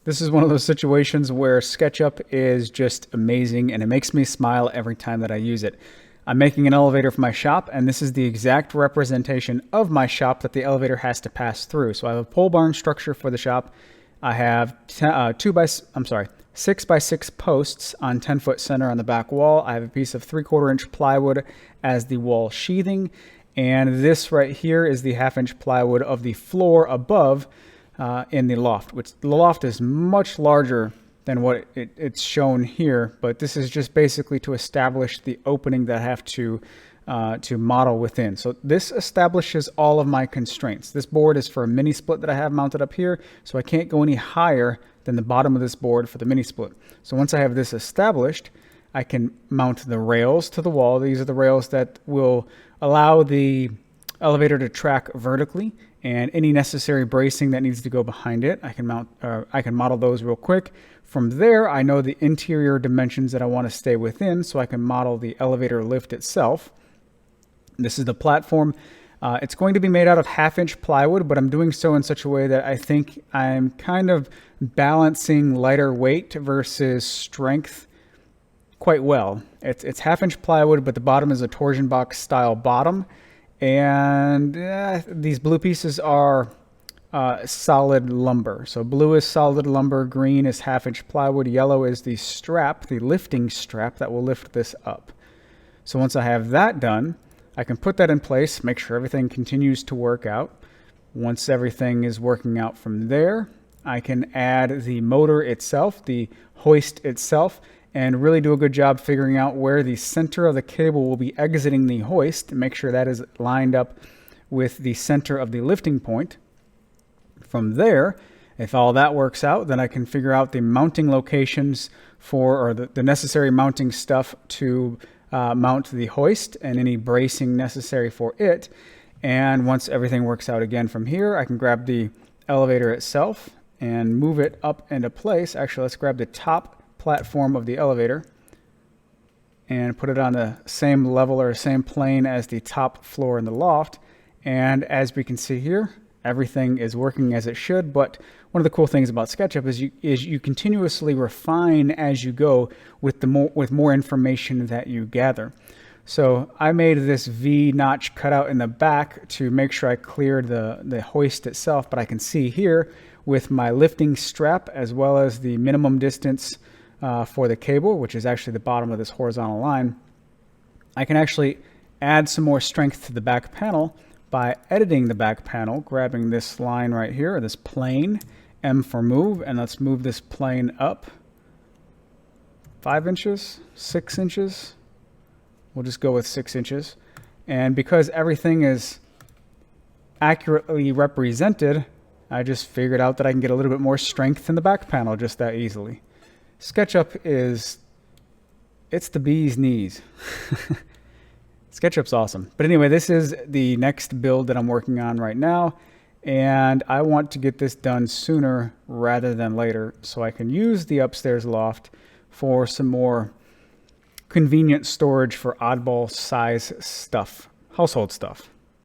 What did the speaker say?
This is one of those situations where SketchUp is just amazing and it makes me smile every time that I use it. I'm making an elevator for my shop, and this is the exact representation of my shop that the elevator has to pass through. So I have a pole barn structure for the shop. I have 6 by 6 posts on 10-foot center on the back wall. I have a piece of 3/4 inch plywood as the wall sheathing. And this right here is the 1/2 inch plywood of the floor above in the loft, which the loft is much larger than what it's shown here. But this is just basically to establish the opening that I have to model within. So this establishes all of my constraints. This board is for a mini split that I have mounted up here, so I can't go any higher than the bottom of this board for the mini split. So once I have this established, I can mount the rails to the wall. These are the rails that will allow the elevator to track vertically, and any necessary bracing that needs to go behind it, I can model those real quick. From there, I know the interior dimensions that I want to stay within, so I can model the elevator lift itself. This is the platform. It's going to be made out of 1/2 inch plywood, but I'm doing so in such a way that I think I'm kind of balancing lighter weight versus strength quite well. It's 1/2 inch plywood, but the bottom is a torsion box style bottom. And these blue pieces are solid lumber. So blue is solid lumber, green is 1/2 inch plywood, yellow is the strap, the lifting strap that will lift this up. So once I have that done, I can put that in place, make sure everything continues to work out. Once everything is working out from there, I can add the motor itself, the hoist itself, and really do a good job figuring out where the center of the cable will be exiting the hoist and make sure that is lined up with the center of the lifting point. From there, if all that works out, then I can figure out the mounting locations or the necessary mounting stuff to mount the hoist and any bracing necessary for it. And once everything works out again from here, I can grab the elevator itself and move it up into place. Actually, let's grab the top platform of the elevator and put it on the same level or same plane as the top floor in the loft. And as we can see here, everything is working as it should. But one of the cool things about SketchUp is you continuously refine as you go with more information that you gather. So I made this V notch cutout in the back to make sure I cleared the hoist itself. But I can see here with my lifting strap as well as the minimum distance for the cable, which is actually the bottom of this horizontal line, I can actually add some more strength to the back panel by editing the back panel, grabbing this line right here, or this plane, M for move, and let's move this plane up 5 inches, 6 inches. We'll just go with 6 inches. And because everything is accurately represented, I just figured out that I can get a little bit more strength in the back panel just that easily. SketchUp it's the bee's knees. SketchUp's awesome. But anyway, this is the next build that I'm working on right now, and I want to get this done sooner rather than later so I can use the upstairs loft for some more convenient storage for oddball size stuff, household stuff.